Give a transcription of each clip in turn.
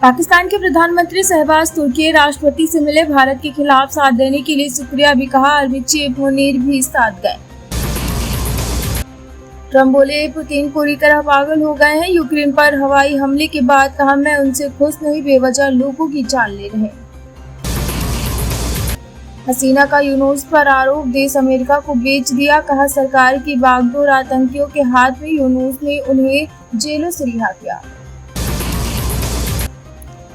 पाकिस्तान के प्रधानमंत्री शहबाज तुर्की राष्ट्रपति से मिले, भारत के खिलाफ साथ देने के लिए शुक्रिया भी कहा। आर्मी चीफ मुनीर भी साथ गए। ट्रंप बोले, पुतिन पूरी तरह पागल हो गए हैं। यूक्रेन पर हवाई हमले के बाद कहा, मैं उनसे खुश नहीं, बेवजह लोगों की जान ले रहे। हसीना का यूनुस पर आरोप, देश अमेरिका को बेच दिया। कहा, सरकार की बागडोर आतंकियों के हाथ में, यूनुस ने उन्हें जेलों से रिहा किया।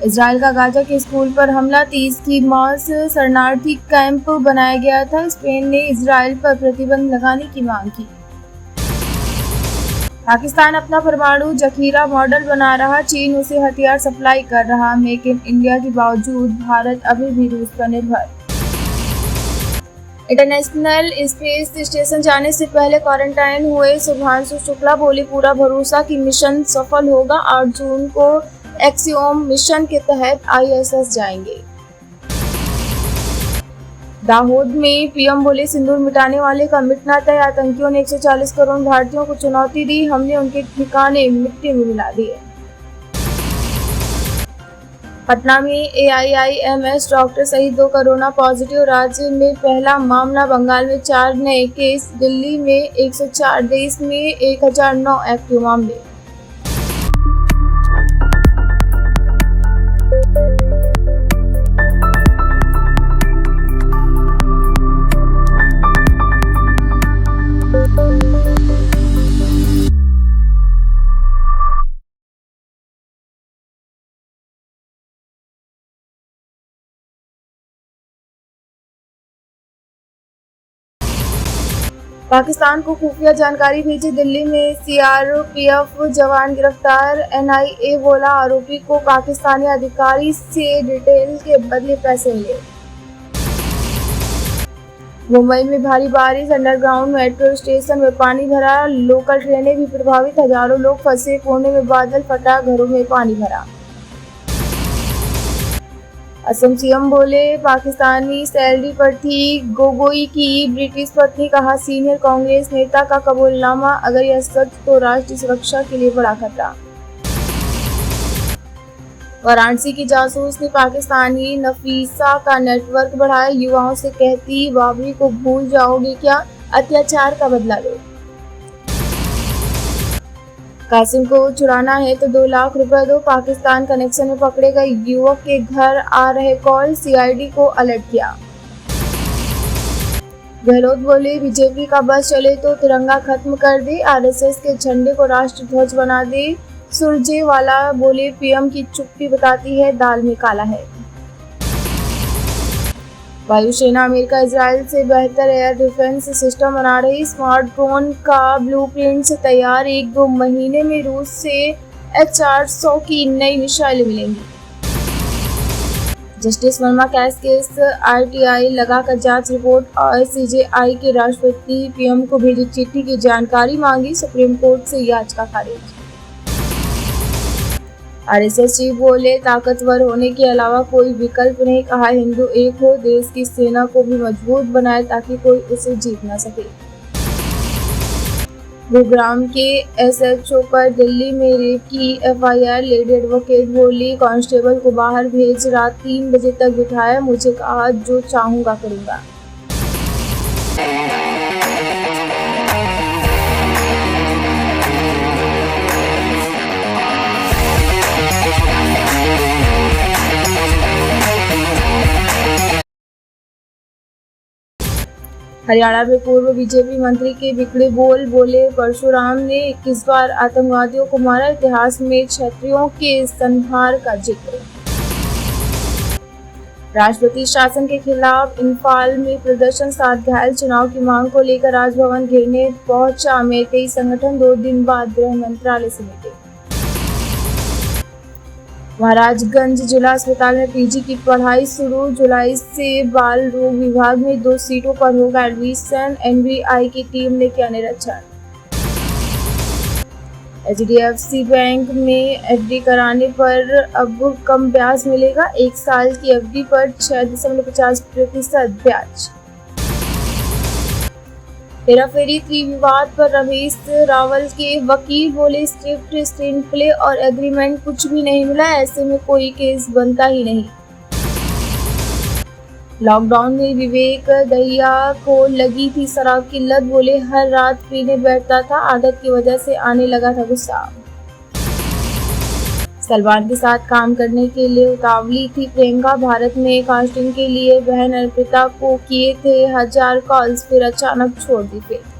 इजराइल का गाजा के स्कूल पर हमला, 30 की मौत, शरणार्थी कैंप बनाया गया था। स्पेन ने इजराइल पर प्रतिबंध लगाने की मांग की। पाकिस्तान अपना परमाणु जखीरा मॉडल बना रहा, चीन उसे हथियार सप्लाई कर रहा। मेक इन इंडिया के बावजूद भारत अभी भी रूस पर निर्भर। इंटरनेशनल स्पेस स्टेशन जाने से पहले क्वारंटाइन हुए शुभांशु शुक्ला बोले, पूरा भरोसा कि मिशन सफल होगा। 8 जून को एक्सियोम मिशन के तहत ISS जाएंगे। दाहोद में पीएम बोले, सिंदूर मिटाने वाले का मिटना तय। आतंकियों ने 140 करोड़ भारतीयों को चुनौती दी, हमने उनके ठिकाने मिट्टी में मिला दिए। पटना में AIIMS डॉक्टर सहित 2 कोरोना पॉजिटिव, राज्य में पहला मामला। बंगाल में 4 नए केस, दिल्ली में 104, देश में 1009 एक्टिव मामले। पाकिस्तान को खुफिया जानकारी भेजी, दिल्ली में CRPF जवान गिरफ्तार। NIA बोला, आरोपी को पाकिस्तानी अधिकारी से डिटेल के बदले पैसे मिले। मुंबई में भारी बारिश, अंडरग्राउंड मेट्रो स्टेशन में पानी भरा, लोकल ट्रेनें भी प्रभावित, हजारों लोग फंसे। पुणे में बादल फटा, घरों में पानी भरा। असम CM बोले, पाकिस्तानी सैलरी पर थी गोगोई की ब्रिटिश पत्नी। कहा, सीनियर कांग्रेस नेता का कबूलनामा, अगर यह सच तो राष्ट्रीय सुरक्षा के लिए बड़ा खतरा। वाराणसी की जासूस ने पाकिस्तानी नफीसा का नेटवर्क बढ़ाया, युवाओं से कहती, बाबरी को भूल जाओगे क्या, अत्याचार का बदला लो। कासिम को चुराना है तो 2 लाख रुपए दो, पाकिस्तान कनेक्शन में पकड़े गए युवक के घर आ रहे कॉल, CID को अलर्ट किया। गहलोत बोले, बीजेपी का बस चले तो तिरंगा खत्म कर दे, RSS के झंडे को राष्ट्र ध्वज बना दे। सुरजेवाला बोले, PM की चुप्पी बताती है दाल में काला है। वायुसेना अमेरिका इजराइल से बेहतर एयर डिफेंस सिस्टम बना रही, स्मार्ट ड्रोन का ब्लूप्रिंट तैयार। 1-2 महीने में रूस से H-400 की नई मिसाइलें मिलेंगी। जस्टिस वर्मा केस RTI लगाकर जांच रिपोर्ट और CJI के राष्ट्रपति PM को भेजी चिट्ठी की जानकारी मांगी, सुप्रीम कोर्ट से याचिका खारिज। RSS चीफ बोले, ताकतवर होने के अलावा कोई विकल्प नहीं। कहा, हिंदू एक हो, देश की सेना को भी मजबूत बनाए ताकि कोई उसे जीत न सके। गुरुग्राम के SHO पर दिल्ली में रेप की FIR, लेडी एडवोकेट बोली, कांस्टेबल को बाहर भेज, रात 3 बजे तक बिठाया, मुझे कहा जो चाहूंगा करूंगा। हरियाणा में पूर्व बीजेपी मंत्री के बिगड़े बोल, बोले, परशुराम ने 21 बार आतंकवादियों को मारा, इतिहास में क्षत्रियों के संहार का जिक्र। राष्ट्रपति शासन के खिलाफ इंफाल में प्रदर्शन, 7 घायल, चुनाव की मांग को लेकर राजभवन घेरने पहुंचा मेतई संगठन, 2 दिन बाद गृह मंत्रालय से मिले। महाराजगंज जिला अस्पताल में PG की पढ़ाई शुरू, जुलाई से बाल रोग विभाग में 2 सीटों पर होगा एडमिशन, NBI की टीम ने किया निरीक्षण। HDFC बैंक में FD कराने पर अब कम ब्याज मिलेगा, 1 साल की FD पर 6.50% ब्याज। हेराफेरी 3 विवाद पर रमेश रावल के वकील बोले, स्क्रिप्ट, स्क्रीन प्ले और एग्रीमेंट कुछ भी नहीं मिला, ऐसे में कोई केस बनता ही नहीं। लॉकडाउन में विवेक दहिया को लगी थी शराब की लत, बोले हर रात पीने बैठता था, आदत की वजह से आने लगा था गुस्सा। सलमान के साथ काम करने के लिए उतावली थी प्रियंका, भारत में कास्टिंग के लिए बहन अर्पिता को किए थे 1000 कॉल्स, फिर अचानक छोड़ दी फिल्म।